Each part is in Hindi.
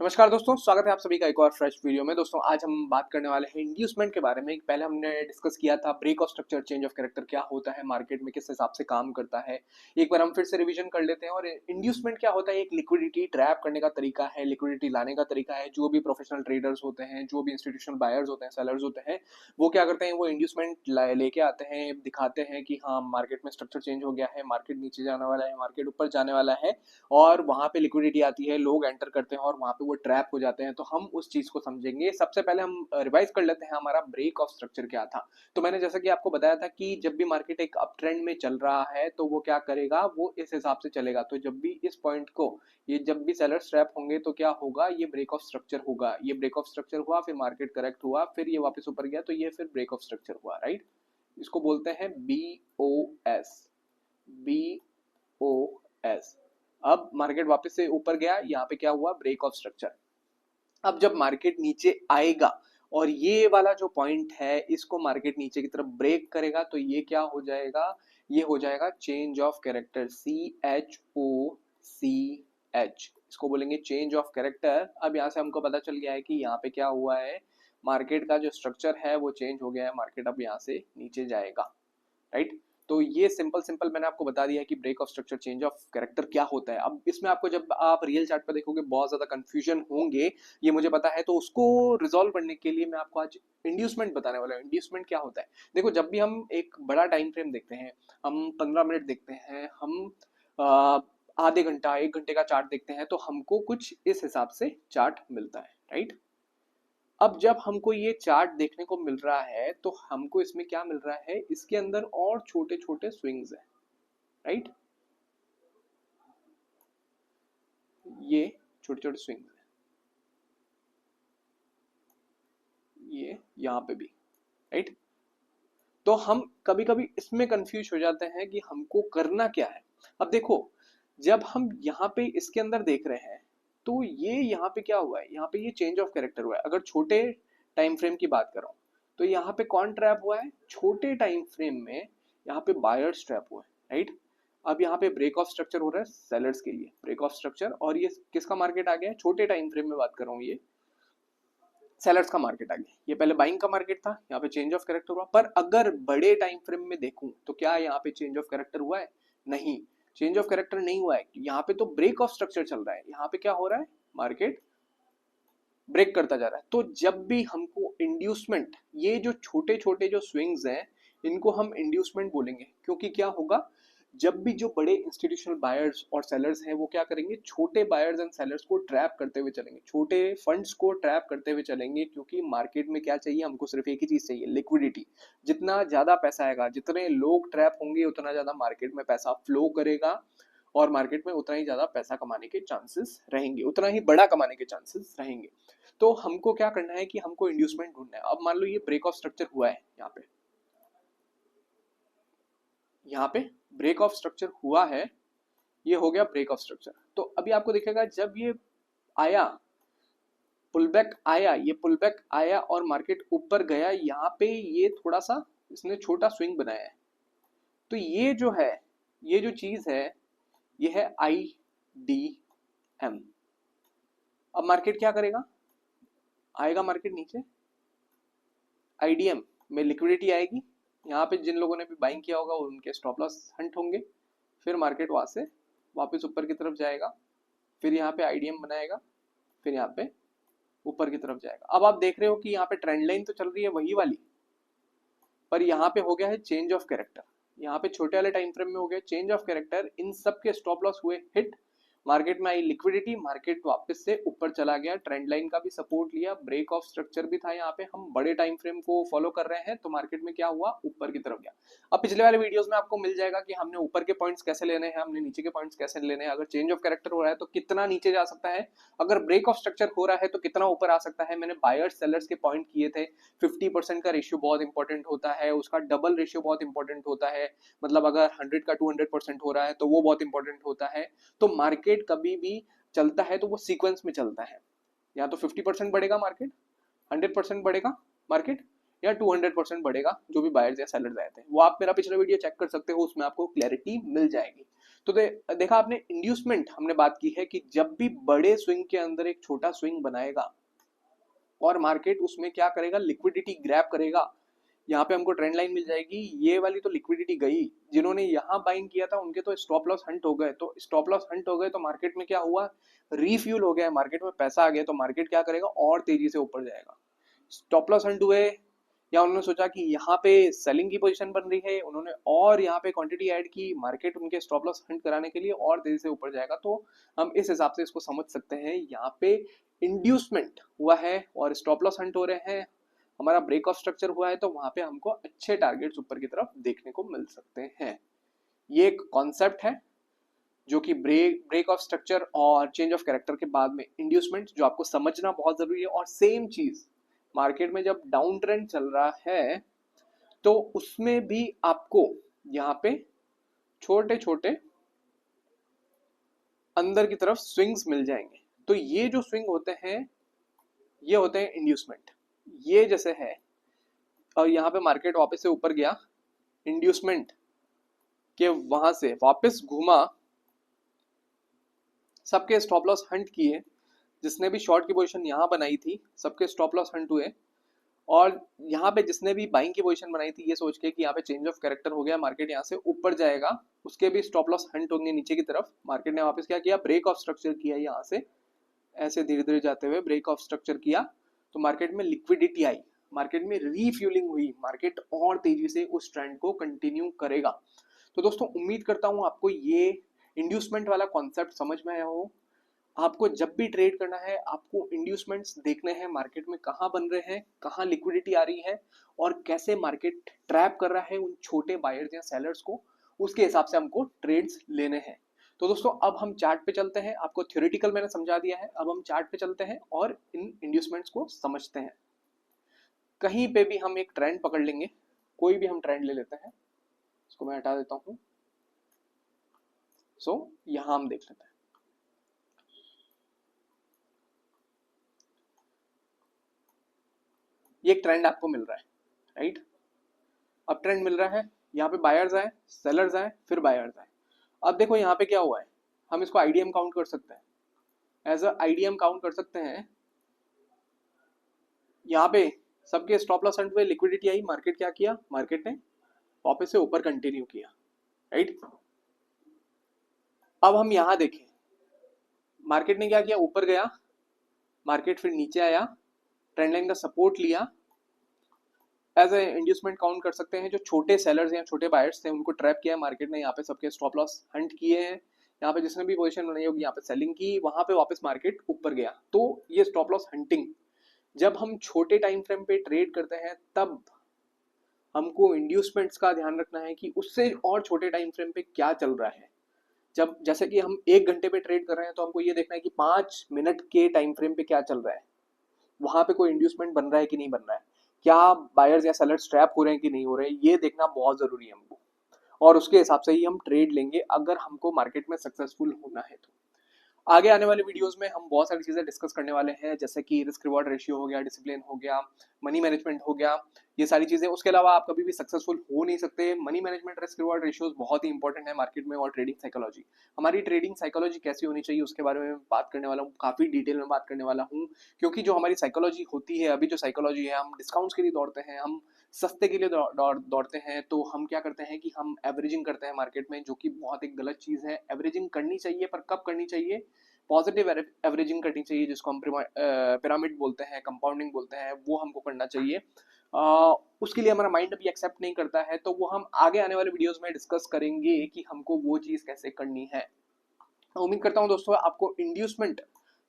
नमस्कार दोस्तों, स्वागत है आप सभी का एक और फ्रेश वीडियो में। दोस्तों आज हम बात करने वाले हैं इंड्यूसमेंट के बारे में। पहले हमने डिस्कस किया था break of structure, change of character क्या होता है, मार्केट में किस हिसाब से काम करता है। एक बार हम फिर से रिवीजन कर लेते हैं। और इंड्यूसमेंट क्या होता है? एक लिक्विडिटी ट्रैप करने का तरीका है, लिक्विडिटी लाने का तरीका है। जो भी प्रोफेशनल ट्रेडर्स होते हैं, जो भी इंस्टीट्यूशनल बायर्स होते हैं, सेलर्स होते हैं, वो क्या करते हैं, वो इंड्यूसमेंट लेके आते हैं, दिखाते हैं कि हाँ मार्केट में स्ट्रक्चर चेंज हो गया है, मार्केट नीचे जाने वाला है, मार्केट ऊपर जाने वाला है। और वहां पे लिक्विडिटी आती है, लोग एंटर करते हैं और वहां पे वो ट्रैप हो जाते हैं। तो हम उस चीज को समझेंगे। सबसे पहले हम रिवाइज कर लेते हैं हमारा ब्रेक ऑफ स्ट्रक्चर क्या था। तो मैंने जैसा कि आपको बताया था कि जब भी मार्केट एक अप ट्रेंड में चल रहा है तो वो क्या करेगा, वो इस हिसाब से चलेगा। तो जब भी इस पॉइंट को, ये जब भी सेलर ट्रैप होंगे तो क्या होगा, ये ब्रेक ऑफ स्ट्रक्चर होगा। ये ब्रेक ऑफ स्ट्रक्चर हुआ, फिर मार्केट करेक्ट हुआ, फिर ये वापस ऊपर गया, तो ये फिर ब्रेक ऑफ स्ट्रक्चर हुआ, राइट। इसको बोलते हैं BOS। BOS। अब मार्केट वापस से ऊपर गया, यहाँ पे क्या हुआ, ब्रेक ऑफ स्ट्रक्चर। अब जब मार्केट नीचे आएगा और ये वाला जो पॉइंट है इसको मार्केट नीचे की तरफ ब्रेक करेगा, तो ये क्या हो जाएगा, ये हो जाएगा चेंज ऑफ कैरेक्टर। CHOCH, इसको बोलेंगे चेंज ऑफ कैरेक्टर। अब यहाँ से हमको पता चल गया है कि यहाँ पे क्या हुआ है, मार्केट का जो स्ट्रक्चर है वो चेंज हो गया है, मार्केट अब यहाँ से नीचे जाएगा, राइट। तो ये सिंपल सिंपल मैंने आपको बता दिया है कि break of structure, change of character क्या होता है। अब इसमें आपको जब आप रियल चार्ट पर देखोगे बहुत ज्यादा कंफ्यूजन होंगे, ये मुझे पता है। तो उसको रिजॉल्व करने के लिए मैं आपको आज इंड्यूसमेंट बताने वाला हूँ। इंड्यूसमेंट क्या होता है? देखो, जब भी हम एक बड़ा टाइम फ्रेम देखते हैं, हम 15 मिनट देखते हैं, हम आधे घंटा 1 घंटे का चार्ट देखते हैं, तो हमको कुछ इस हिसाब से चार्ट मिलता है, राइट। अब जब हमको ये चार्ट देखने को मिल रहा है तो हमको इसमें क्या मिल रहा है, इसके अंदर और छोटे छोटे स्विंग्स हैं, राइट। ये छोटे छोटे स्विंग्स हैं, ये यहाँ पे भी, राइट। तो हम कभी कभी इसमें कंफ्यूज हो जाते हैं कि हमको करना क्या है। अब देखो, जब हम यहाँ पे इसके अंदर देख रहे हैं तो ये यहाँ पे क्या हुआ है, यहाँ पे ये चेंज ऑफ कैरेक्टर हुआ है। अगर छोटे टाइम फ्रेम की बात करो तो यहाँ पे कौन ट्रैप हुआ है, छोटे टाइम फ्रेम में यहाँ पे बायर्स ट्रैप हुआ है, राइट। अब यहाँ पे ब्रेक ऑफ स्ट्रक्चर हो रहा है सेलर्स के लिए, ब्रेक ऑफ स्ट्रक्चर। और ये किसका मार्केट आ गया है, छोटे टाइम फ्रेम में बात कर रहा हूँ, ये सेलर्स का मार्केट आ गया। ये पहले बाइंग का मार्केट था, यहाँ पे चेंज ऑफ कैरेक्टर हुआ। पर अगर बड़े टाइम फ्रेम में देखूं तो क्या यहाँ पे चेंज ऑफ कैरेक्टर हुआ है? नहीं, चेंज ऑफ कैरेक्टर नहीं हुआ है। यहाँ पे तो ब्रेक ऑफ स्ट्रक्चर चल रहा है। यहाँ पे क्या हो रहा है, मार्केट ब्रेक करता जा रहा है। तो जब भी हमको इंड्यूसमेंट, ये जो छोटे छोटे जो स्विंग्स हैं, इनको हम इंड्यूसमेंट बोलेंगे। क्योंकि क्या होगा, जब भी जो बड़े इंस्टीट्यूशनल बायर्स और सेलर्स हैं वो क्या करेंगे, छोटे बायर्स एंड सेलर्स को ट्रैप करते हुए चलेंगे, छोटे फंड्स को ट्रैप करते हुए चलेंगे। क्योंकि मार्केट में क्या चाहिए, हमको सिर्फ एक ही चीज चाहिए, लिक्विडिटी। जितना ज्यादा पैसा आएगा, जितने लोग ट्रैप होंगे, उतना ज्यादा मार्केट में पैसा फ्लो करेगा और मार्केट में उतना ही ज्यादा पैसा कमाने के चांसेस रहेंगे, उतना ही बड़ा कमाने के चांसेस रहेंगे। तो हमको क्या करना है कि हमको इंड्यूसमेंट ढूंढना है। अब मान लो ये ब्रेक ऑफ स्ट्रक्चर हुआ है, यहाँ पे ब्रेक ऑफ स्ट्रक्चर हुआ है, ये हो गया ब्रेक ऑफ स्ट्रक्चर। तो अभी आपको दिखेगा जब ये आया, पुलबैक आया, ये पुलबैक आया और मार्केट ऊपर गया, यहाँ पे ये थोड़ा सा इसने छोटा स्विंग बनाया है। तो ये जो है, ये जो चीज है, ये है IDM। अब मार्केट क्या करेगा, आएगा मार्केट नीचे, IDM में लिक्विडिटी आएगी। यहाँ पे जिन लोगों ने भी बाइंग किया होगा उनके स्टॉप लॉस हंट होंगे। फिर मार्केट वहां से वापस ऊपर की तरफ जाएगा, फिर यहाँ पे IDM बनाएगा, फिर यहाँ पे ऊपर की तरफ जाएगा। अब आप देख रहे हो कि यहाँ पे ट्रेंड लाइन तो चल रही है वही वाली, पर यहाँ पे हो गया है चेंज ऑफ कैरेक्टर। यहाँ पे छोटे वाले टाइम फ्रेम में हो गया चेंज ऑफ कैरेक्टर, इन सब के स्टॉप लॉस हुए हिट, मार्केट में आई लिक्विडिटी, मार्केट वापस से ऊपर चला गया, ट्रेंड लाइन का भी सपोर्ट लिया, ब्रेक ऑफ स्ट्रक्चर भी था। यहाँ पे हम बड़े टाइम फ्रेम को फॉलो कर रहे हैं, तो मार्केट में क्या हुआ, ऊपर की तरफ गया। अब पिछले वाले वीडियोस में आपको मिल जाएगा कि हमने ऊपर के पॉइंट्स कैसे लेने हैं, हमने नीचे के पॉइंट्स कैसे लेने हैं। अगर चेंज ऑफ कैरेक्टर हो रहा है तो कितना नीचे जा सकता है, अगर ब्रेक ऑफ स्ट्रक्चर हो रहा है तो कितना ऊपर आ सकता है। मैंने बायर्स सेलर्स के पॉइंट किए थे। 50% का रेशियो बहुत इंपॉर्टेंट होता है, उसका डबल रेशियो बहुत इंपॉर्टेंट होता है। मतलब अगर 100 का 200% हो रहा है तो वो बहुत इंपॉर्टेंट होता है। तो मार्केट कभी भी चलता है तो वो सीक्वेंस में चलता है। या तो 50% बढ़ेगा मार्केट, 100% बढ़ेगा मार्केट, या 200% बढ़ेगा। जो भी बायर्स या सेलर्स आए थे वो आप मेरा पिछला वीडियो चेक कर सकते हो, उसमें आपको क्लैरिटी मिल जाएगी। तो देखा आपने, इंड्यूसमेंट हमने बात की है कि जब भी बड़े स्विंग के अंदर एक छोटा स्विंग बनाएगा और मार्केट उसमें क्या करेगा, लिक्विडिटी ग्रैब करेगा। यहाँ पे हमको ट्रेंड लाइन मिल जाएगी, ये वाली तो लिक्विडिटी गई, जिन्होंने यहाँ बाइंग किया था उनके तो स्टॉप लॉस हंट हो गए, तो स्टॉप लॉस हंट हो गए तो मार्केट में क्या हुआ, रीफ्यूल हो गया, मार्केट में पैसा आ गया, तो मार्केट क्या करेगा, और तेजी से ऊपर जाएगा। स्टॉप लॉस हंट हुए, या उन्होंने सोचा कि यहाँ पे सेलिंग की पोजीशन बन रही है, उन्होंने और यहाँ पे क्वांटिटी ऐड की, मार्केट उनके स्टॉप लॉस हंट कराने के लिए और तेजी से ऊपर जाएगा। तो हम इस हिसाब से इसको समझ सकते हैं, यहाँ पे इंड्यूसमेंट हुआ है और स्टॉप लॉस हंट हो रहे हैं, हमारा ब्रेक ऑफ स्ट्रक्चर हुआ है, तो वहां पे हमको अच्छे टारगेट्स ऊपर की तरफ देखने को मिल सकते हैं। ये एक कॉन्सेप्ट है जो कि ब्रेक ऑफ स्ट्रक्चर और चेंज ऑफ कैरेक्टर के बाद में इंड्यूसमेंट, जो आपको समझना बहुत जरूरी है। और सेम चीज मार्केट में जब डाउन ट्रेंड चल रहा है तो उसमें भी आपको यहाँ पे छोटे छोटे अंदर की तरफ स्विंग्स मिल जाएंगे। तो ये जो स्विंग होते हैं ये होते हैं इंड्यूसमेंट। ये जैसे है, और यहाँ पे मार्केट वापस से ऊपर गया, इंड्यूसमेंट के वहां से वापस घूमा, सबके स्टॉप लॉस हंट किए, जिसने भी शॉर्ट की पोजीशन यहाँ बनाई थी सबके स्टॉप लॉस हंट हुए, और यहाँ पे जिसने भी बाइंग की पोजीशन बनाई थी ये सोच के कि यहाँ पे चेंज ऑफ कैरेक्टर हो गया, मार्केट यहाँ से ऊपर जाएगा, उसके भी स्टॉप लॉस हंट होंगे नीचे की तरफ। मार्केट ने वापस क्या किया, ब्रेक ऑफ स्ट्रक्चर किया, यहाँ से ऐसे धीरे धीरे जाते हुए ब्रेक ऑफ स्ट्रक्चर किया, तो मार्केट में लिक्विडिटी आई, मार्केट में रीफ्यूलिंग हुई, मार्केट और तेजी से उस ट्रेंड को कंटिन्यू करेगा। तो दोस्तों उम्मीद करता हूँ आपको ये इंड्यूसमेंट वाला कॉन्सेप्ट समझ में आया हो। आपको जब भी ट्रेड करना है आपको इंड्यूसमेंट्स देखने हैं, मार्केट में कहाँ बन रहे हैं, कहाँ लिक्विडिटी आ रही है, और कैसे मार्केट ट्रैप कर रहा है उन छोटे बायर्स या सेलर्स को, उसके हिसाब से हमको ट्रेड्स लेने हैं। तो दोस्तों अब हम चार्ट पे चलते हैं, आपको थ्योरेटिकल मैंने समझा दिया है, अब हम चार्ट पे चलते हैं और इन इंड्यूसमेंट्स को समझते हैं। कहीं पे भी हम एक ट्रेंड पकड़ लेंगे, कोई भी हम ट्रेंड ले लेते हैं, इसको मैं हटा देता हूं। सो यहां हम देख लेते हैं, ये एक ट्रेंड आपको मिल रहा है, राइट। अब ट्रेंड मिल रहा है, यहाँ पे बायर्स आए, सेलर्स आए, फिर बायर्स आए। अब देखो यहाँ पे क्या हुआ है, हम इसको आईडीएम काउंट कर सकते हैं, एज अ आईडीएम काउंट कर सकते हैं। यहाँ पे सबके स्टॉप लॉस हंट हुए, लिक्विडिटी आई, मार्केट क्या किया, मार्केट ने वापस से ऊपर कंटिन्यू किया, राइट। अब हम यहाँ देखें, मार्केट ने क्या किया, ऊपर गया, मार्केट फिर नीचे आया, ट्रेंड लाइन का सपोर्ट लिया, एज ए इंड्यूसमेंट काउंट कर सकते हैं। जो छोटे सेलर्स या छोटे बायर्स थे उनको ट्रैप किया मार्केट ने, यहाँ पे सबके स्टॉप लॉस हंट किए हैं, यहाँ पे जिसने भी पोजीशन बनाई होगी यहाँ पे सेलिंग की, वहां पे वापस मार्केट ऊपर गया। तो ये स्टॉप लॉस हंटिंग, जब हम छोटे टाइम फ्रेम पे ट्रेड करते हैं तब हमको इंड्यूसमेंट्स का ध्यान रखना है कि उससे और छोटे टाइम फ्रेम पे क्या चल रहा है। जब जैसे कि हम 1 घंटे पे ट्रेड कर रहे हैं तो हमको ये देखना है कि 5 मिनट के टाइम फ्रेम पे क्या चल रहा है, वहां पे कोई इंड्यूसमेंट बन रहा है कि नहीं बन रहा है, क्या बायर्स या सेलर्स ट्रैप हो रहे हैं कि नहीं हो रहे हैं, ये देखना बहुत जरूरी है हमको, और उसके हिसाब से ही हम ट्रेड लेंगे अगर हमको मार्केट में सक्सेसफुल होना है तो। आगे आने वाले वीडियोस में हम बहुत सारी चीजें डिस्कस करने वाले हैं, जैसे कि रिस्क रिवॉर्ड रेशियो हो गया, डिसिप्लिन हो गया, मनी मैनेजमेंट हो गया, ये सारी चीजें। उसके अलावा आप कभी भी सक्सेसफुल हो नहीं सकते। Money management, risk reward ratios बहुत ही इंपॉर्टेंट है मार्केट में, और ट्रेडिंग साइकोलॉजी, हमारी ट्रेडिंग साइकोलॉजी कैसी होनी चाहिए उसके बारे में बात करने वाला हूँ, काफी डिटेल में बात करने वाला हूँ। क्योंकि जो हमारी साइकोलॉजी होती है, अभी जो साइकोलॉजी है, हम डिस्काउंट्स के लिए दौड़ते हैं, हम सस्ते के लिए दौड़ते हैं, तो हम क्या करते हैं कि हम एवरेजिंग करते हैं मार्केट में, जो कि बहुत एक गलत चीज है। एवरेजिंग करनी चाहिए, पर कब करनी चाहिए, पॉजिटिव एवरेजिंग करनी चाहिए, जिसको हम पिरामिड बोलते हैं, कंपाउंडिंग बोलते हैं, वो हमको करना चाहिए। उसके लिए हमारा माइंड अभी एक्सेप्ट नहीं करता है, तो वो हम आगे आने वाले वीडियोस में डिस्कस करेंगे कि हमको वो चीज कैसे करनी है। उम्मीद करता हूँ दोस्तों आपको इंड्यूसमेंट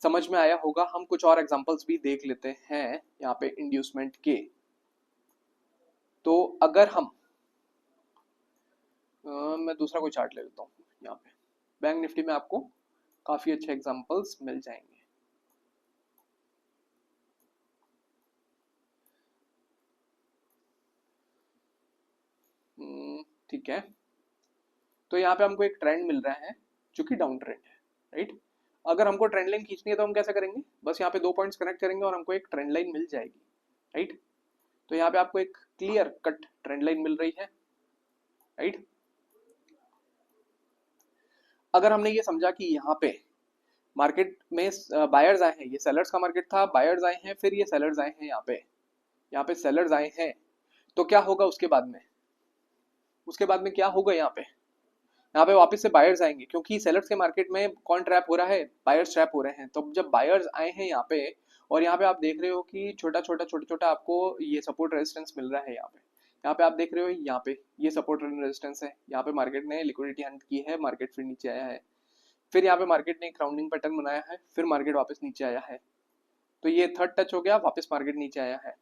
समझ में आया होगा। हम कुछ और एग्जांपल्स भी देख लेते हैं यहाँ पे इंड्यूसमेंट के। तो अगर हम मैं दूसरा कोई चार्ट ले लेता हूँ, यहाँ पे बैंक निफ्टी में आपको काफी अच्छे एग्जांपल्स मिल जाएंगे। ठीक है, तो यहाँ पे हमको एक ट्रेंड मिल रहा है जो कि डाउन ट्रेंड है, राइट। अगर हमको ट्रेंड लाइन खींचनी है तो हम कैसे करेंगे, बस यहाँ पे 2 पॉइंट्स कनेक्ट करेंगे और हमको एक ट्रेंड लाइन मिल जाएगी, राइट। तो यहाँ पे आपको एक क्लियर कट ट्रेंड लाइन मिल रही है, राइट। अगर हमने ये समझा कि यहाँ पे मार्केट में बायर्स आए हैं, ये सेलर्स का मार्केट था, बायर्स आए हैं, फिर ये सेलर्स आए हैं, यहाँ पे सेलर्स आए हैं, तो क्या होगा उसके बाद में, उसके बाद में क्या होगा यहाँ पे वापस से बायर्स आएंगे, क्योंकि सेलर्स के मार्केट में कौन ट्रैप हो रहा है, बायर्स ट्रैप हो रहे हैं। तो जब बायर्स आए हैं यहाँ पे, और यहाँ पे आप देख रहे हो कि छोटा छोटा आपको ये सपोर्ट रेजिस्टेंस मिल रहा है यहाँ पे आप देख रहे हो, यहाँ पे ये सपोर्ट रेजिस्टेंस है, यहाँ पे मार्केट ने लिक्विडिटी हंट की है, मार्केट फिर नीचे आया है, फिर यहाँ पे मार्केट ने एक राउंडिंग पैटर्न बनाया है, फिर मार्केट वापस नीचे आया है, तो ये थर्ड टच हो गया, वापस मार्केट नीचे आया है,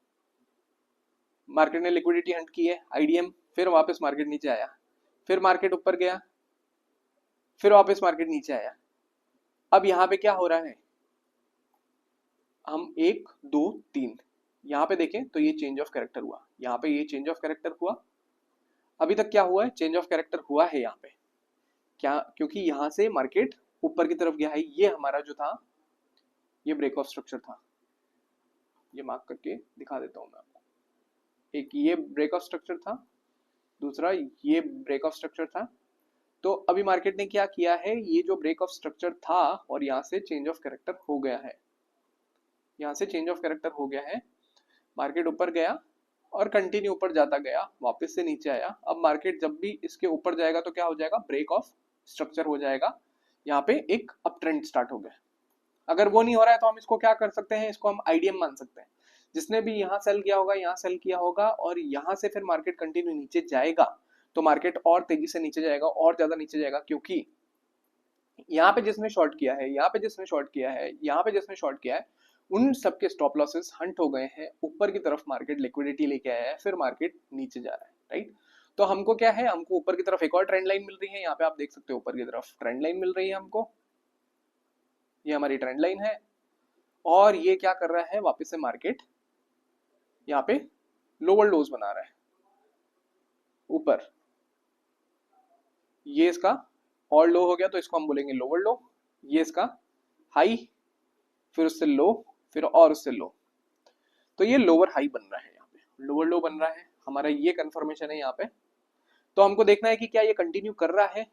मार्केट ने लिक्विडिटी हंट की है आईडीएम, फिर वापस मार्केट नीचे आया, फिर मार्केट ऊपर गया, फिर वापस मार्केट नीचे आया। अब यहाँ पे क्या हो रहा है, हम 1 2 3 यहाँ पे देखें तो ये चेंज ऑफ कैरेक्टर हुआ, यहाँ पे ये चेंज ऑफ कैरेक्टर हुआ, अभी तक क्या हुआ है, चेंज ऑफ कैरेक्टर हुआ है यहाँ पे, क्या, क्योंकि यहाँ से मार्केट ऊपर की तरफ गया है, ये हमारा जो था ये ब्रेक ऑफ स्ट्रक्चर था, ये मार्क करके दिखा देता हूँ मैं आपको, एक ये ब्रेक ऑफ स्ट्रक्चर था, दूसरा ये ब्रेक ऑफ स्ट्रक्चर था। तो अभी मार्केट ने क्या किया है, ये जो ब्रेक ऑफ स्ट्रक्चर था और यहाँ से चेंज ऑफ कैरेक्टर हो गया है, यहाँ से चेंज ऑफ कैरेक्टर हो गया है, मार्केट ऊपर गया और कंटिन्यू ऊपर जाता गया, वापस से नीचे आया। अब मार्केट जब भी इसके ऊपर जाएगा तो क्या हो जाएगा, ब्रेक ऑफ स्ट्रक्चर हो जाएगा, यहाँ पे एक अप ट्रेंड स्टार्ट हो गया। अगर वो नहीं हो रहा है तो हम इसको क्या कर सकते हैं, इसको हम आईडीएम मान सकते हैं, जिसने भी यहाँ सेल किया होगा, यहाँ सेल किया होगा, और यहाँ से फिर मार्केट कंटिन्यू नीचे जाएगा, तो मार्केट और तेजी से नीचे जाएगा, और ज्यादा नीचे जाएगा, क्योंकि यहाँ पे जिसने शॉर्ट किया है, यहाँ पे जिसने शॉर्ट किया है, यहाँ पे जिसने शॉर्ट किया है, उन सबके स्टॉप लॉसेस हंट हो गए हैं, ऊपर की तरफ मार्केट लिक्विडिटी लेके आया है, फिर मार्केट नीचे जा रहा है, राइट। तो हमको क्या है, हमको ऊपर की तरफ एक और ट्रेंड लाइन मिल रही है, यहाँ पे आप देख सकते हो ऊपर की तरफ ट्रेंड लाइन मिल रही है हमको, ये हमारी ट्रेंड लाइन है, और ये क्या कर रहा है, वापस से मार्केट यहाँ पे लोअर लोज बना रहा है ऊपर, ये इसका और लो हो गया तो इसको हम बोलेंगे लोअर लो, ये इसका हाई, फिर उससे लो, फिर और उससे लो, तो ये लोअर हाई बन रहा है, यहाँ पे लोअर लो बन रहा है हमारा, ये कंफर्मेशन है यहाँ पे। तो हमको देखना है कि क्या ये कंटिन्यू कर रहा है,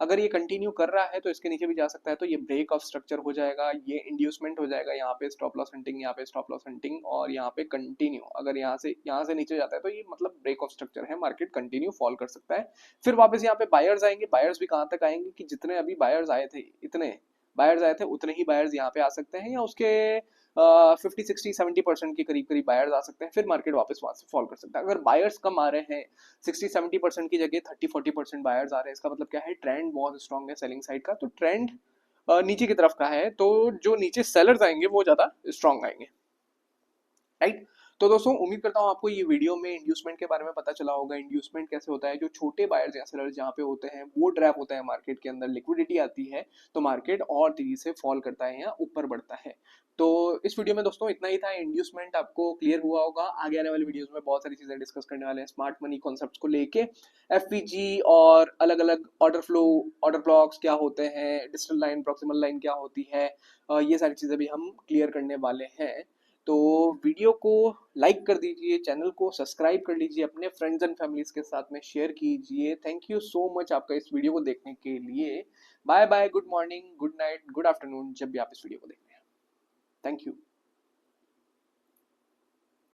अगर ये कंटिन्यू कर रहा है तो इसके नीचे भी जा सकता है, तो ये ब्रेक ऑफ स्ट्रक्चर हो जाएगा, ये इंड्यूसमेंट हो जाएगा, यहाँ पे स्टॉप लॉस हंटिंग, यहाँ पे स्टॉप लॉस हंटिंग, और यहाँ पे कंटिन्यू, अगर यहाँ से नीचे जाता है तो ये मतलब ब्रेक ऑफ स्ट्रक्चर है, मार्केट कंटिन्यू फॉल कर सकता है। फिर वापस यहाँ पे बायर्स आएंगे, बायर्स भी कहाँ तक आएंगे कि जितने अभी बायर्स आए थे, इतने बायर्स आए थे उतने ही बायर्स यहाँ पे आ सकते हैं, या उसके 50 60 70% के करीब करीब बायर्स आ सकते हैं, फिर मार्केट वापस वहां से फॉल कर सकता है। अगर बायर्स कम आ रहे हैं, 60 70% की जगह 30 40% बायर्स आ रहे हैं, इसका मतलब क्या है, ट्रेंड बहुत स्ट्रांग है सेलिंग साइड का, तो ट्रेंड नीचे की तरफ का है, तो जो नीचे सेलर्स आएंगे वो ज्यादा स्ट्रांग आएंगे, राइट। तो दोस्तों उम्मीद करता हूँ आपको ये वीडियो में इंड्यूसमेंट के बारे में पता चला होगा, इंड्यूसमेंट कैसे होता है, जो छोटे बायर्स या सेलर्स जहाँ पे होते हैं वो ट्रैप होता है मार्केट के अंदर, लिक्विडिटी आती है तो मार्केट और तेजी से फॉल करता है या ऊपर बढ़ता है। तो इस वीडियो में दोस्तों इतना ही था, इंड्यूसमेंट आपको क्लियर हुआ होगा, आगे आने वाले वीडियोस में बहुत सारी चीजें डिस्कस करने वाले हैं स्मार्ट मनी कॉन्सेप्ट्स को लेके, एफपीजी और अलग अलग ऑर्डर फ्लो, ऑर्डर ब्लॉक्स क्या होते हैं, डिजिटल लाइन, प्रॉक्सिमल लाइन क्या होती है, ये सारी चीजें भी हम क्लियर करने वाले हैं। तो वीडियो को लाइक कर दीजिए, चैनल को सब्सक्राइब कर लीजिए, अपने फ्रेंड्स एंड फैमिलीज के साथ में शेयर कीजिए। थैंक यू सो मच आपका इस वीडियो को देखने के लिए। Bye bye, good morning, good night, good afternoon, जब भी आप इस वीडियो को देख रहे हैं। Thank you.